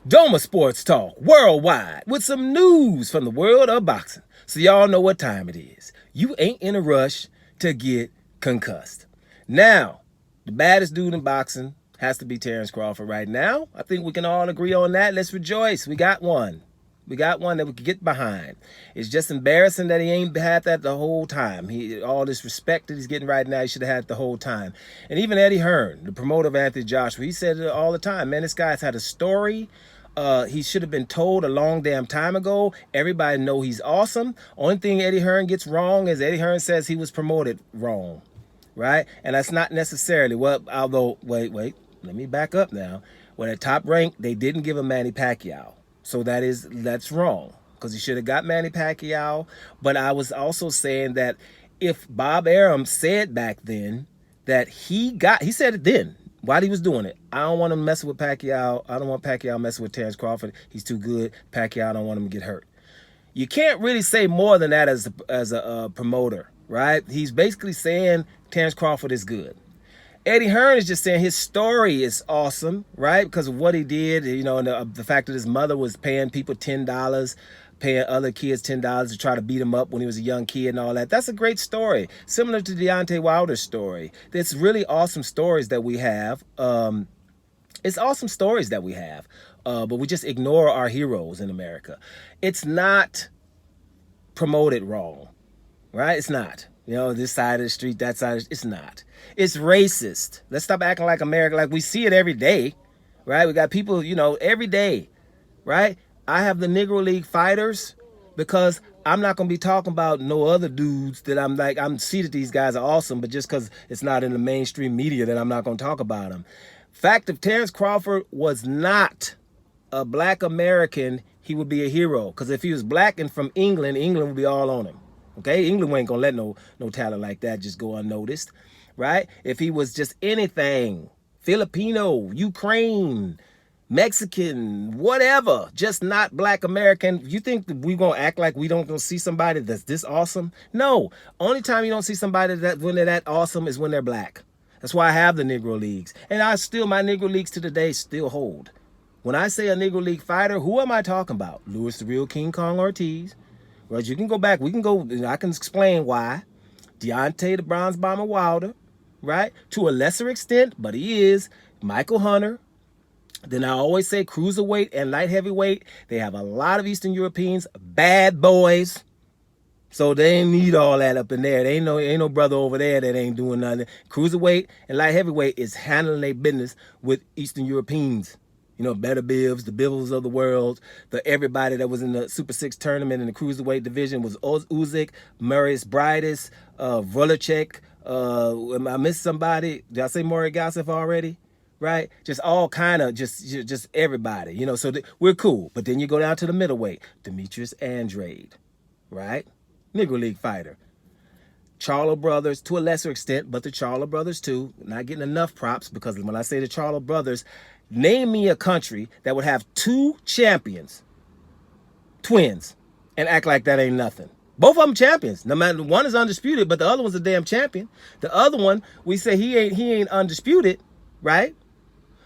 Doma Sports Talk worldwide with some news from the world of boxing. So y'all know what time it is. You ain't in a rush to get concussed. Now, the baddest dude in boxing has to be Terence Crawford right now. I think we can all agree on that. Let's rejoice. We got one. We got one that we could get behind. It's just embarrassing that he ain't had that the whole time. All this respect that he's getting right now, he should have had it the whole time. And even Eddie Hearn, the promoter of Anthony Joshua, he said it all the time. Man, this guy's had a story. He should have been told a long damn time ago. Everybody know he's awesome. Only thing Eddie Hearn gets wrong is Eddie Hearn says he was promoted wrong, right? And that's not necessarily, well, although, wait, let me back up now. When at Top Rank, they didn't give him Manny Pacquiao. So that's wrong, because he should have got Manny Pacquiao. But I was also saying that if Bob Arum said back then that he said it then while he was doing it, I don't want him messing with Pacquiao. I don't want Pacquiao messing with Terence Crawford. He's too good. Pacquiao, I don't want him to get hurt. You can't really say more than that as a promoter, right? He's basically saying Terence Crawford is good. Eddie Hearn is just saying his story is awesome, right? Because of what he did, you know, and the fact that his mother was paying people $10, paying other kids $10 to try to beat him up when he was a young kid and all that. That's a great story. Similar to Deontay Wilder's story. It's really awesome stories that we have. It's awesome stories that we have. But we just ignore our heroes in America. It's not promoted wrong, right? It's not. You know, this side of the street, that side of the street. It's not. It's racist. Let's stop acting like America, like we see it every day, right? We got people, you know, every day, right? I have the Negro League fighters because I'm not going to be talking about no other dudes that I'm see that these guys are awesome, but just because it's not in the mainstream media that I'm not going to talk about them. Fact, if Terence Crawford was not a black American, he would be a hero. Because if he was black and from England, England would be all on him. Okay, England ain't gonna let no talent like that just go unnoticed, right? If he was just anything, Filipino, Ukraine, Mexican, whatever, just not black American, you think that we gonna act like we don't gonna see somebody that's this awesome? No, only time you don't see somebody that when they're that awesome is when they're black. That's why I have the Negro Leagues, and my Negro Leagues to today still hold. When I say a Negro League fighter, who am I talking about? Louis the Real King Kong Ortiz. Well, you can go back. We can go. I can explain why. Deontay the Bronze Bomber Wilder, right? To a lesser extent, but he is. Michael Hunter. Then I always say cruiserweight and light heavyweight. They have a lot of Eastern Europeans, bad boys. So they ain't need all that up in there. There ain't no brother over there that ain't doing nothing. Cruiserweight and light heavyweight is handling their business with Eastern Europeans. You know, Better Bivs, the Bivs of the world, everybody that was in the Super 6 tournament in the cruiserweight division was Usyk, Marius Brides, Volacek. I missed somebody? Did I say Maury Gossif already? Right? Just all kind of, just everybody. You know, so we're cool. But then you go down to the middleweight. Demetrius Andrade, right? Negro League fighter. Charlo brothers, to a lesser extent, but the Charlo brothers too. Not getting enough props because when I say the Charlo brothers, name me a country that would have two champions, twins, and act like that ain't nothing. Both of them champions. No matter, one is undisputed, but the other one's a damn champion. The other one, we say he ain't undisputed, right?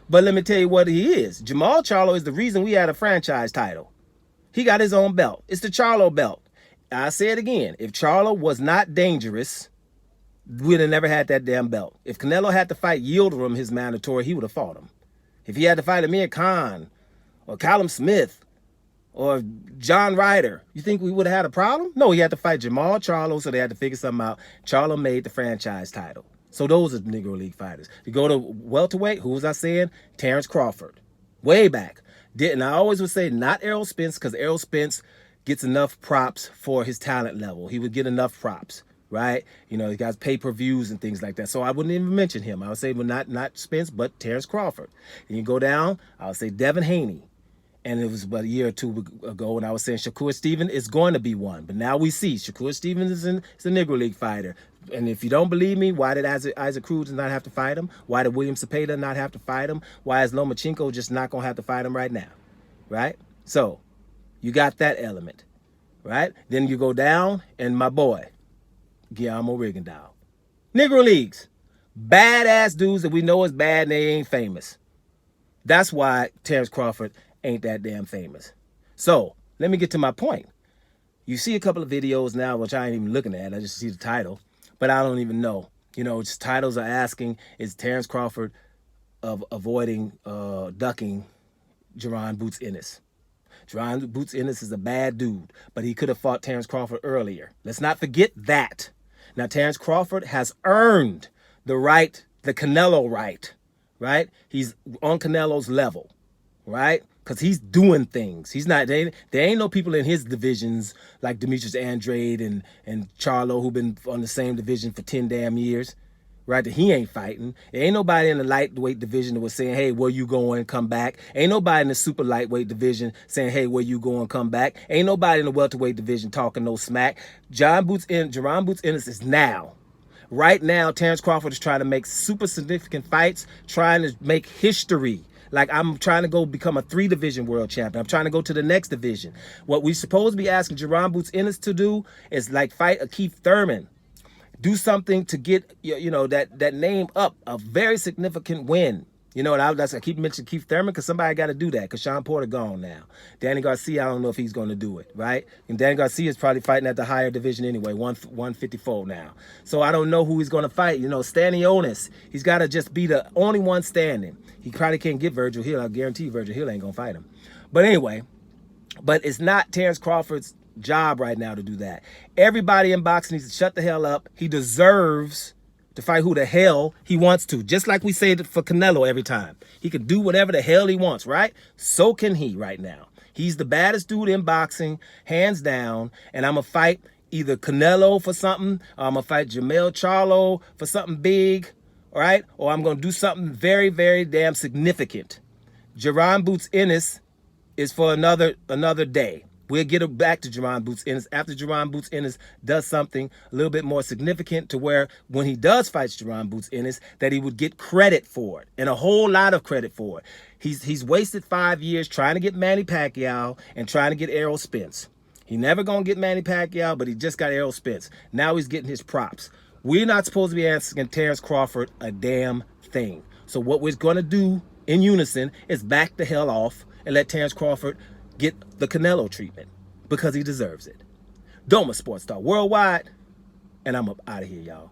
But let me tell you what he is. Jamal Charlo is the reason we had a franchise title. He got his own belt. It's the Charlo belt. I say it again. If Charlo was not dangerous, we'd have never had that damn belt. If Canelo had to fight Yildirim, his mandatory, he would have fought him. If he had to fight Amir Khan or Callum Smith or John Ryder, you think we would have had a problem? No, he had to fight Jamal Charlo, so they had to figure something out. Charlo made the franchise title. So those are the Negro League fighters. You go to welterweight, who was I saying? Terence Crawford. Way back. And I always would say not Errol Spence, because Errol Spence gets enough props for his talent level. He would get enough props, right? You know, he got pay-per-views and things like that. So I wouldn't even mention him. I would say, well, not Spence, but Terence Crawford. And you go down, I would say Devin Haney. And it was about a year or two ago when I was saying Shakur Stevenson is going to be one. But now we see Shakur Stevenson is a Negro League fighter. And if you don't believe me, why did Isaac Cruz not have to fight him? Why did William Cepeda not have to fight him? Why is Lomachenko just not going to have to fight him right now? Right? So you got that element, right? Then you go down, and my boy, Guillermo Rigondeaux. Negro Leagues. Badass dudes that we know is bad and they ain't famous. That's why Terence Crawford ain't that damn famous. So let me get to my point. You see a couple of videos now, which I ain't even looking at. I just see the title, but I don't even know. You know, just titles are asking, is Terence Crawford of avoiding, ducking Jaron Boots Ennis? Jaron Boots Ennis is a bad dude, but he could have fought Terence Crawford earlier. Let's not forget that. Now, Terence Crawford has earned the right, the Canelo right? He's on Canelo's level, right? Because he's doing things. He's not, there ain't no people in his divisions like Demetrius Andrade and Charlo who've been on the same division for 10 damn years, right? That he ain't fighting. There ain't nobody in the lightweight division that was saying, hey, where you going, come back. Ain't nobody in the super lightweight division saying, hey, where you going, come back. Ain't nobody in the welterweight division talking no smack. Jaron Boots Ennis is now. Right now, Terence Crawford is trying to make super significant fights, trying to make history. Like, I'm trying to go become a 3-division world champion. I'm trying to go to the next division. What we supposed to be asking Jaron Boots Ennis to do is like fight a Keith Thurman. Do something to get, you know, that name up, a very significant win. You know, and I keep mentioning Keith Thurman because somebody got to do that because Sean Porter gone now. Danny Garcia, I don't know if he's going to do it, right? And Danny Garcia is probably fighting at the higher division anyway, 154 now. So I don't know who he's going to fight. You know, Stanionis, he's got to just be the only one standing. He probably can't get Virgil Hill. I guarantee Virgil Hill ain't going to fight him. But anyway, but it's not Terence Crawford's job right now to do that. Everybody in boxing needs to shut the hell up. He deserves to fight who the hell he wants to. Just like we say for Canelo every time. He can do whatever the hell he wants, right? So can he right now. He's the baddest dude in boxing, hands down. And I'm going to fight either Canelo for something, or I'm going to fight Jermell Charlo for something big, all right? Or I'm going to do something very, very damn significant. Jaron Boots Ennis is for another day. We'll get back to Jaron Boots Ennis after Jaron Boots Ennis does something a little bit more significant to where when he does fight Jaron Boots Ennis, that he would get credit for it, and a whole lot of credit for it. He's wasted 5 years trying to get Manny Pacquiao and trying to get Errol Spence. He never gonna get Manny Pacquiao, but he just got Errol Spence. Now he's getting his props. We're not supposed to be asking Terence Crawford a damn thing. So what we're gonna do in unison is back the hell off and let Terence Crawford get the Canelo treatment because he deserves it. Doma Sports Talk Worldwide, and I'm up out of here, y'all.